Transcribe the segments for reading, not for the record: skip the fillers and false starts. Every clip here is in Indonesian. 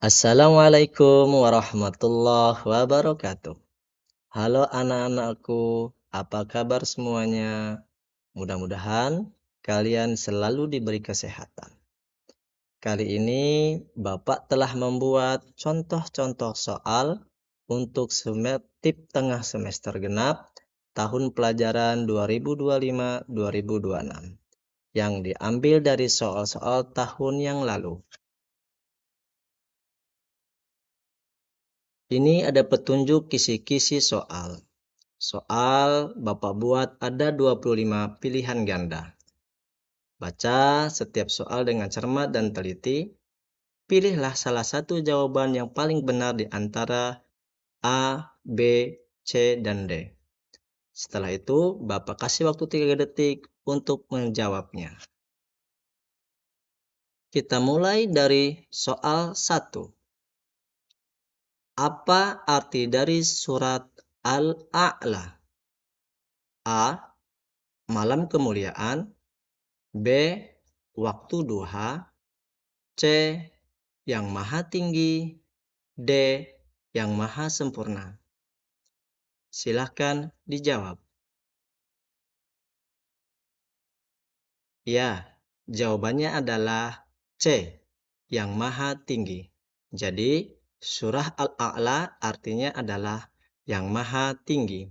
Assalamualaikum warahmatullahi wabarakatuh. Halo anak-anakku, apa kabar semuanya? Mudah-mudahan kalian selalu diberi kesehatan. Kali ini Bapak telah membuat contoh-contoh soal untuk tip tengah semester genap tahun pelajaran 2025-2026 yang diambil dari soal-soal tahun yang lalu. Ini ada petunjuk kisi-kisi soal. Soal Bapak buat ada 25 pilihan ganda. Baca setiap soal dengan cermat dan teliti. Pilihlah salah satu jawaban yang paling benar di antara A, B, C, dan D. Setelah itu, Bapak kasih waktu 3 detik untuk menjawabnya. Kita mulai dari soal 1. Apa arti dari surat Al-A'la? A. Malam kemuliaan. B. Waktu duha. C. Yang maha tinggi. D. Yang maha sempurna. Silahkan dijawab. Ya, jawabannya adalah C. Yang maha tinggi. Jadi, surah Al-A'la artinya adalah yang maha tinggi.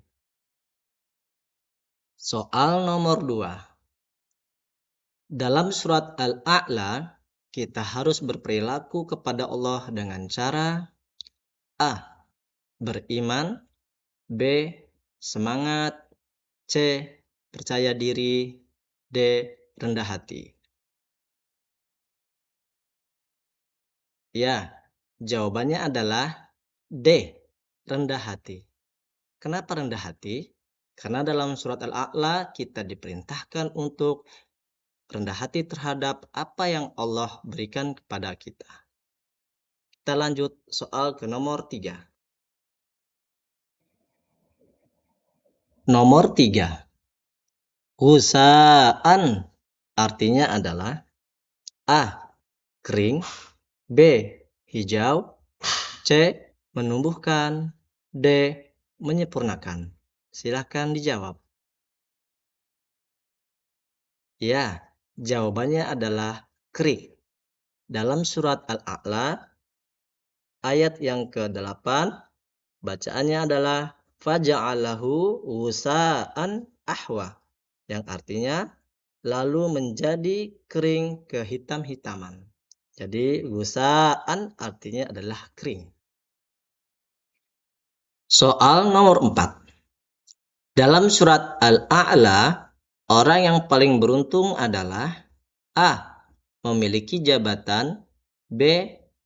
Soal nomor 2. Dalam surat Al-A'la, kita harus berperilaku kepada Allah dengan cara A. Beriman. B. Semangat. C. Percaya diri. D. Rendah hati. Ya, jawabannya adalah D. Rendah hati. Kenapa rendah hati? Karena dalam surat Al-A'la kita diperintahkan untuk rendah hati terhadap apa yang Allah berikan kepada kita. Kita lanjut soal ke nomor 3. Nomor 3. Husaan artinya adalah A. Kering. B. Hijau. C. Menumbuhkan. D. Menyempurnakan. Silakan dijawab. Ya, jawabannya adalah kering. Dalam surat Al-A'la, ayat yang ke-8, bacaannya adalah faja'alahu wusa'an ahwa, yang artinya lalu menjadi kering kehitam-hitaman. Jadi wusa'an artinya adalah kering. Soal nomor 4. Dalam surat Al-A'la, orang yang paling beruntung adalah A. Memiliki jabatan. B.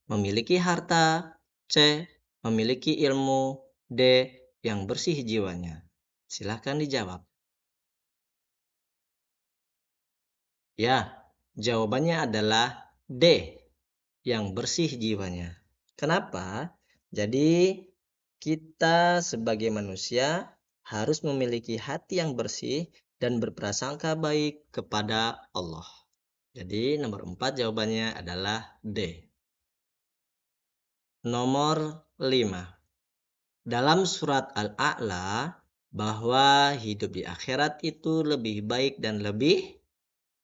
Memiliki harta. C. Memiliki ilmu. D. Yang bersih jiwanya. Silakan dijawab. Ya, jawabannya adalah D. Yang bersih jiwanya. Kenapa? Jadi, kita sebagai manusia harus memiliki hati yang bersih dan berprasangka baik kepada Allah. Jadi, nomor 4 jawabannya adalah D. Nomor 5. Dalam surat Al-A'la, bahwa hidup di akhirat itu lebih baik dan lebih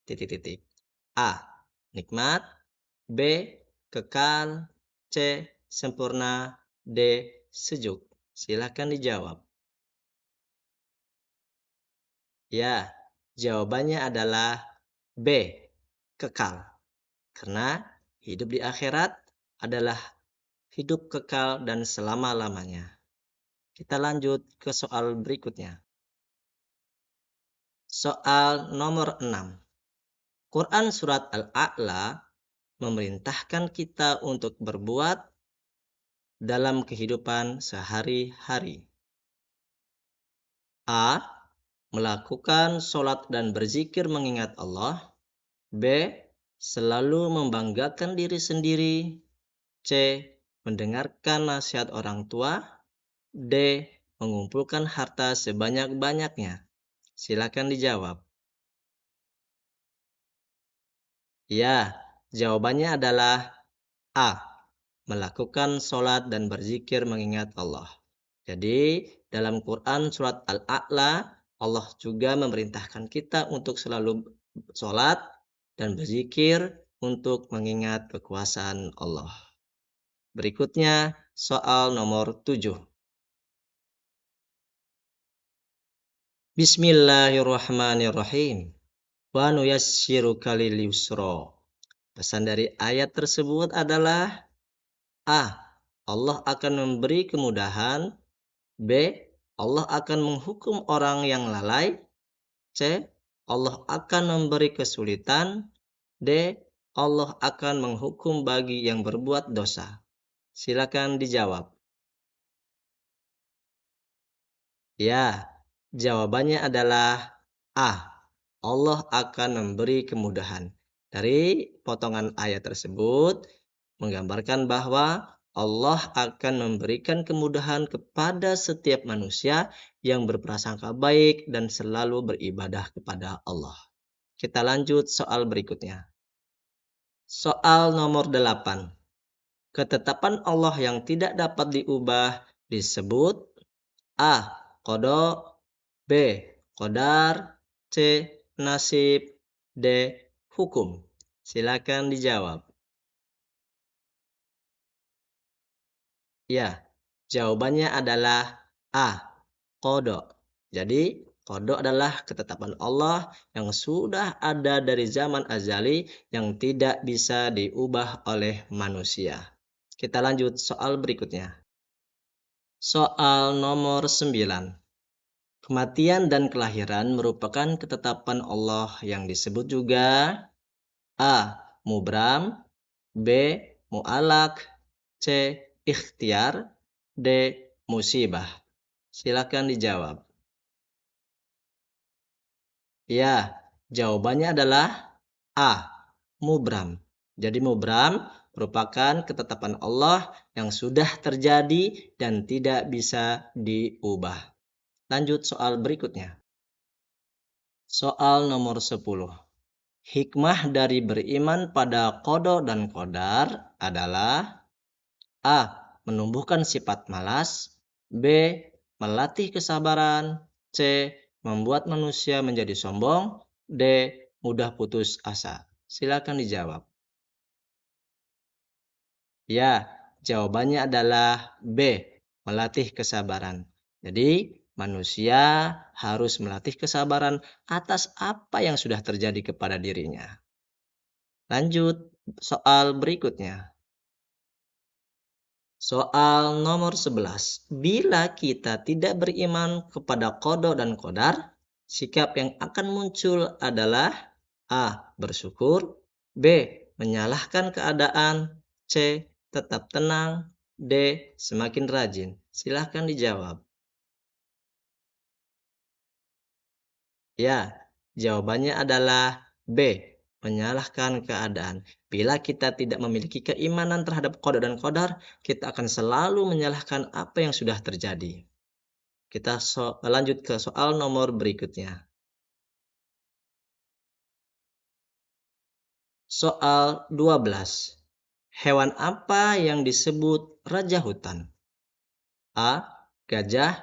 titik-titik. A. Nikmat. B. Kekal. C. Sempurna. D. Sejuk. Silakan dijawab. Ya, jawabannya adalah B. Kekal. Karena hidup di akhirat adalah hidup kekal dan selama-lamanya. Kita lanjut ke soal berikutnya. Soal nomor 6. Quran surat Al-A'la memerintahkan kita untuk berbuat dalam kehidupan sehari-hari. A. Melakukan sholat dan berzikir mengingat Allah. B. Selalu membanggakan diri sendiri. C. Mendengarkan nasihat orang tua. D. Mengumpulkan harta sebanyak-banyaknya. Silakan dijawab. Ya, jawabannya adalah A. melakukan sholat dan berzikir mengingat Allah. Jadi, dalam Quran surat Al-A'la, Allah juga memerintahkan kita untuk selalu sholat dan berzikir untuk mengingat kekuasaan Allah. Berikutnya, soal nomor 7. Bismillahirrahmanirrahim. Wa nuyassiruka lil yusra. Pesan dari ayat tersebut adalah A. Allah akan memberi kemudahan. B. Allah akan menghukum orang yang lalai. C. Allah akan memberi kesulitan. D. Allah akan menghukum bagi yang berbuat dosa. Silakan dijawab. Ya, jawabannya adalah A. Allah akan memberi kemudahan. Dari potongan ayat tersebut menggambarkan bahwa Allah akan memberikan kemudahan kepada setiap manusia yang berprasangka baik dan selalu beribadah kepada Allah. Kita lanjut soal berikutnya. Soal nomor 8. Ketetapan Allah yang tidak dapat diubah disebut A. Qada, B. Qadar, C. Nasib, D. Hukum. Silakan dijawab. Ya, jawabannya adalah A. Qada. Jadi, qada adalah ketetapan Allah yang sudah ada dari zaman azali yang tidak bisa diubah oleh manusia. Kita lanjut soal berikutnya. Soal nomor 9. Kematian dan kelahiran merupakan ketetapan Allah yang disebut juga A. Mubram, B. Mu'alak, C. Ikhtiar, D. Musibah. Silakan dijawab. Ya, jawabannya adalah A. Mubram. Jadi mubram merupakan ketetapan Allah yang sudah terjadi dan tidak bisa diubah. Lanjut soal berikutnya. Soal nomor 10. Hikmah dari beriman pada qada dan qadar adalah A. Menumbuhkan sifat malas, B. Melatih kesabaran, C. Membuat manusia menjadi sombong, D. Mudah putus asa. Silakan dijawab. Ya, jawabannya adalah B. Melatih kesabaran. Jadi, manusia harus melatih kesabaran atas apa yang sudah terjadi kepada dirinya. Lanjut, soal berikutnya. Soal nomor 11. Bila kita tidak beriman kepada qada dan qadar, sikap yang akan muncul adalah A. Bersyukur, B. Menyalahkan keadaan, C. Tetap tenang, D. Semakin rajin. Silahkan dijawab. Ya, jawabannya adalah B. Menyalahkan keadaan. Bila kita tidak memiliki keimanan terhadap qada dan qadar, kita akan selalu menyalahkan apa yang sudah terjadi. Kita lanjut ke soal nomor berikutnya. Soal 12. Hewan apa yang disebut raja hutan? A. Gajah,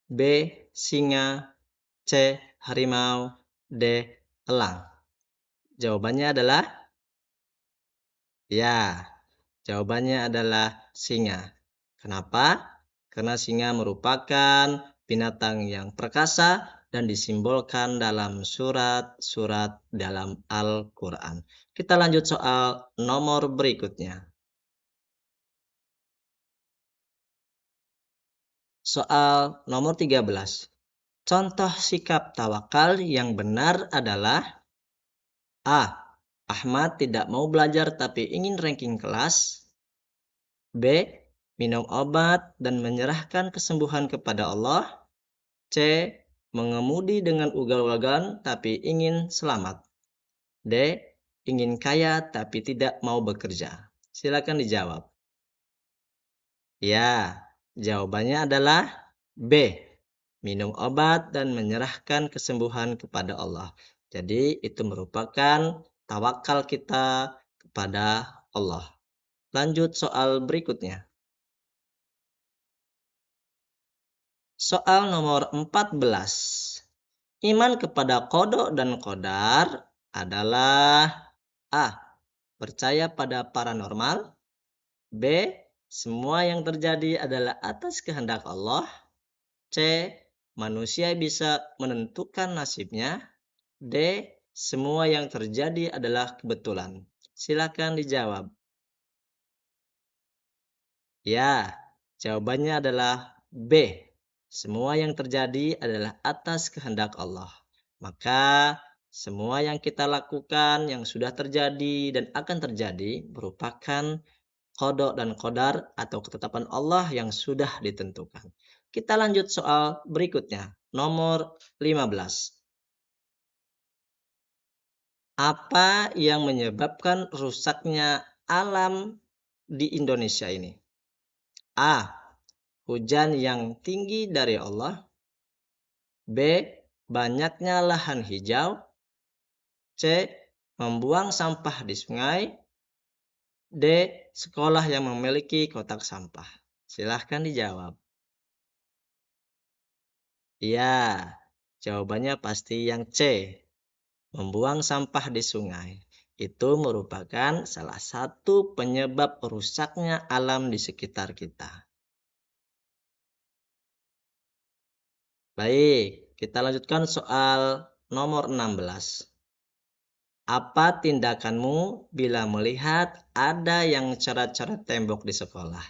B. Singa, C. Harimau, D. Elang. Jawabannya adalah ya. Jawabannya adalah singa. Kenapa? Karena singa merupakan binatang yang perkasa dan disimbolkan dalam surat-surat dalam Al-Quran. Kita lanjut soal nomor berikutnya. Soal nomor 13. Contoh sikap tawakal yang benar adalah A. Ahmad tidak mau belajar tapi ingin ranking kelas. B. Minum obat dan menyerahkan kesembuhan kepada Allah. C. Mengemudi dengan ugal-ugalan tapi ingin selamat. D. Ingin kaya tapi tidak mau bekerja. Silakan dijawab. Ya, jawabannya adalah B. Minum obat dan menyerahkan kesembuhan kepada Allah. Jadi itu merupakan tawakal kita kepada Allah. Lanjut soal berikutnya. Soal nomor 14. Iman kepada qada dan qadar adalah A. Percaya pada paranormal. B. Semua yang terjadi adalah atas kehendak Allah. C. Manusia bisa menentukan nasibnya. D. Semua yang terjadi adalah kebetulan. Silakan dijawab. Ya, jawabannya adalah B. Semua yang terjadi adalah atas kehendak Allah. Maka semua yang kita lakukan yang sudah terjadi dan akan terjadi merupakan qada dan qadar atau ketetapan Allah yang sudah ditentukan. Kita lanjut soal berikutnya, nomor 15. Apa yang menyebabkan rusaknya alam di Indonesia ini? A. Hujan yang tinggi dari Allah. B. Banyaknya lahan hijau. C. Membuang sampah di sungai. D. Sekolah yang memiliki kotak sampah. Silahkan dijawab. Ya, jawabannya pasti yang C. Membuang sampah di sungai. Itu merupakan salah satu penyebab rusaknya alam di sekitar kita. Baik, kita lanjutkan soal nomor 16. Apa tindakanmu bila melihat ada yang coret-coret tembok di sekolah?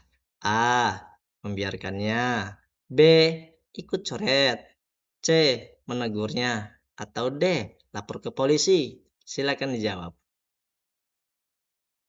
A. Membiarkannya. B. Ikut coret. C. Menegurnya. Atau D. Lapor ke polisi. Silakan dijawab.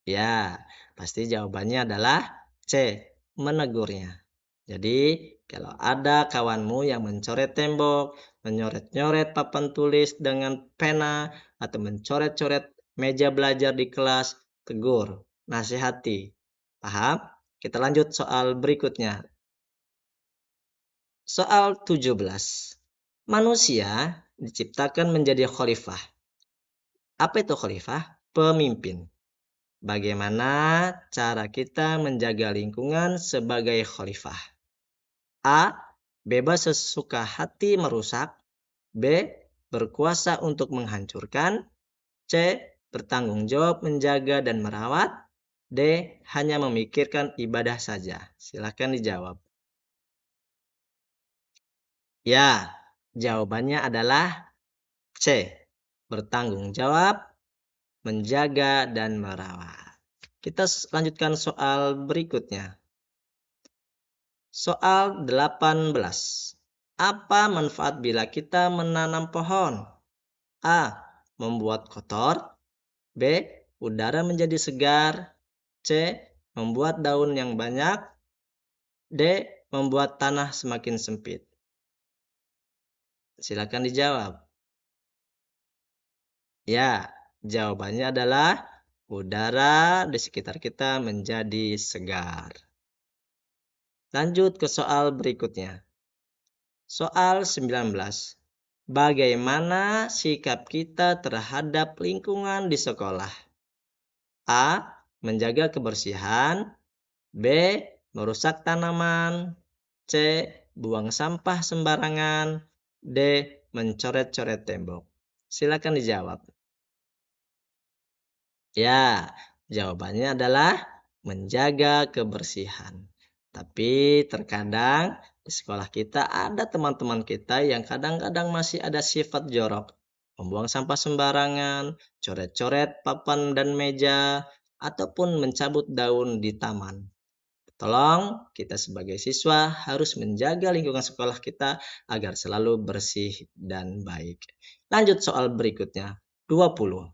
Ya, pasti jawabannya adalah C. Menegurnya. Jadi, kalau ada kawanmu yang mencoret tembok, menyoret-nyoret papan tulis dengan pena, atau mencoret-coret meja belajar di kelas, tegur, nasihati. Paham? Kita lanjut soal berikutnya. Soal 17. Manusia diciptakan menjadi khalifah. Apa itu khalifah? Pemimpin. Bagaimana cara kita menjaga lingkungan sebagai khalifah? A. Bebas sesuka hati merusak. B. Berkuasa untuk menghancurkan. C. Bertanggung jawab menjaga dan merawat. D. Hanya memikirkan ibadah saja. Silakan dijawab. Ya, jawabannya adalah C. Bertanggung jawab, menjaga, dan merawat. Kita lanjutkan soal berikutnya. Soal 18. Apa manfaat bila kita menanam pohon? A. Membuat kotor. B. Udara menjadi segar. C. Membuat daun yang banyak. D. Membuat tanah semakin sempit. Silakan dijawab. Ya, jawabannya adalah udara di sekitar kita menjadi segar. Lanjut ke soal berikutnya. Soal 19. Bagaimana sikap kita terhadap lingkungan di sekolah? A. Menjaga kebersihan. B. Merusak tanaman. C. Buang sampah sembarangan. D. Mencoret-coret tembok. Silakan dijawab. Ya, jawabannya adalah menjaga kebersihan. Tapi terkadang di sekolah kita ada teman-teman kita yang kadang-kadang masih ada sifat jorok. Membuang sampah sembarangan, coret-coret papan dan meja, ataupun mencabut daun di taman. Tolong kita sebagai siswa harus menjaga lingkungan sekolah kita agar selalu bersih dan baik. Lanjut soal berikutnya, 20.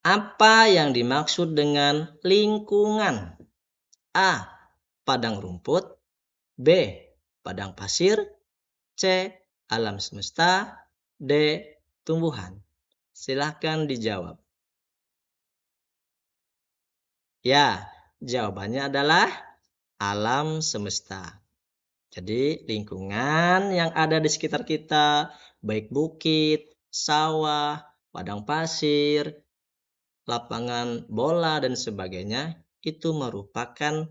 Apa yang dimaksud dengan lingkungan? A. Padang rumput. B. Padang pasir. C. Alam semesta. D. Tumbuhan. Silahkan dijawab. Ya, jawabannya adalah alam semesta. Jadi lingkungan yang ada di sekitar kita, baik bukit, sawah, padang pasir, lapangan bola, dan sebagainya, itu merupakan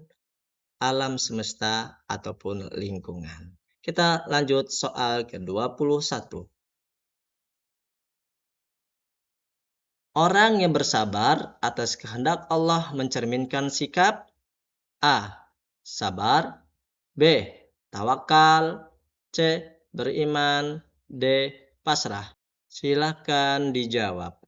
alam semesta ataupun lingkungan. Kita lanjut soal ke-21. Orang yang bersabar atas kehendak Allah mencerminkan sikap A. Sabar, B. Tawakal, C. Beriman, D. Pasrah. Silakan dijawab.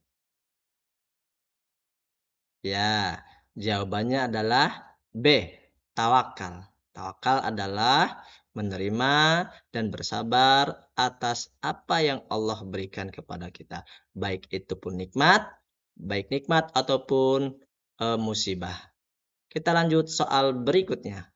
Ya, jawabannya adalah B. Tawakal. Tawakal adalah menerima dan bersabar atas apa yang Allah berikan kepada kita. Baik itu pun nikmat ataupun musibah. Kita lanjut soal berikutnya.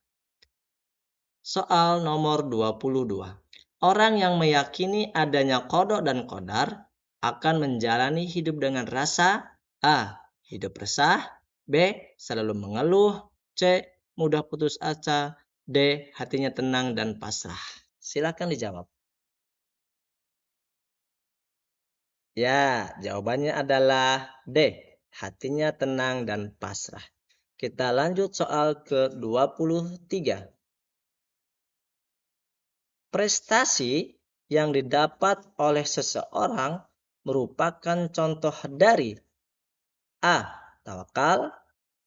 Soal nomor 22. Orang yang meyakini adanya qada dan qadar akan menjalani hidup dengan rasa A. Hidup resah, B. Selalu mengeluh, C. Mudah putus asa, D. Hatinya tenang dan pasrah. Silakan dijawab. Ya, jawabannya adalah D. Hatinya tenang dan pasrah. Kita lanjut soal ke-23. Prestasi yang didapat oleh seseorang merupakan contoh dari A. Tawakal,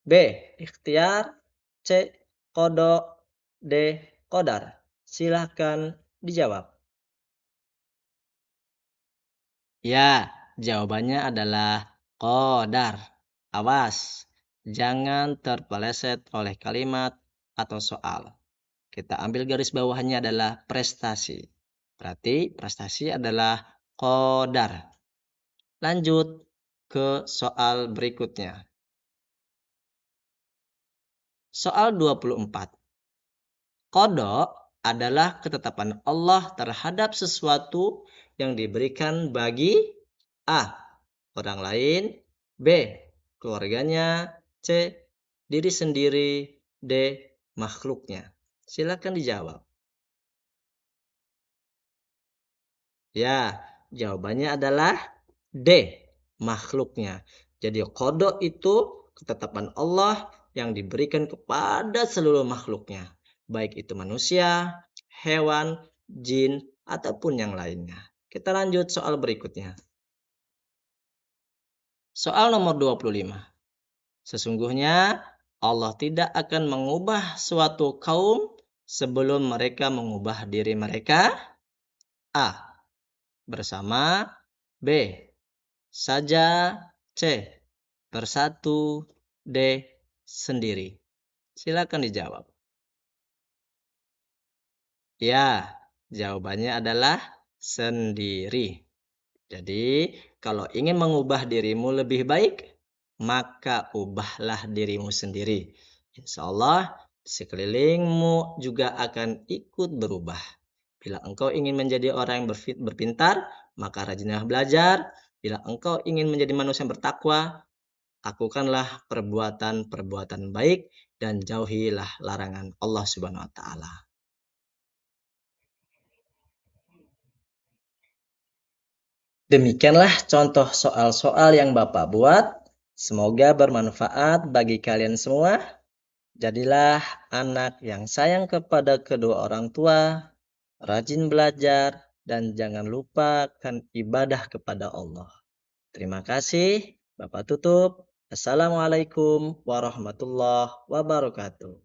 B. Ikhtiar, C. Qada, D. Qadar. Silahkan dijawab. Ya, jawabannya adalah qadar. Awas, jangan terpeleset oleh kalimat atau soal. Kita ambil garis bawahnya adalah prestasi. Berarti prestasi adalah qadar. Lanjut ke soal berikutnya. Soal 24. Qada adalah ketetapan Allah terhadap sesuatu yang diberikan bagi A. Orang lain, B. Keluarganya, C. Diri sendiri, D. Makhluknya. Silakan dijawab. Ya, jawabannya adalah D. Makhluknya. Jadi qada itu ketetapan Allah yang diberikan kepada seluruh makhluknya. Baik itu manusia, hewan, jin, ataupun yang lainnya. Kita lanjut soal berikutnya. Soal nomor 25. Sesungguhnya Allah tidak akan mengubah suatu kaum sebelum mereka mengubah diri mereka. A. Bersama, B. Saja, C. Bersatu, D. Sendiri. Silakan dijawab. Ya, jawabannya adalah sendiri. Jadi, kalau ingin mengubah dirimu lebih baik, maka ubahlah dirimu sendiri. Insya Allah, sekelilingmu juga akan ikut berubah. Bila engkau ingin menjadi orang yang berpintar, maka rajinlah belajar. Bila engkau ingin menjadi manusia yang bertakwa, lakukanlah perbuatan-perbuatan baik dan jauhilah larangan Allah Subhanahu wa taala. Demikianlah contoh soal-soal yang Bapak buat. Semoga bermanfaat bagi kalian semua. Jadilah anak yang sayang kepada kedua orang tua, rajin belajar, dan jangan lupakan ibadah kepada Allah. Terima kasih. Bapak tutup. Assalamualaikum warahmatullahi wabarakatuh.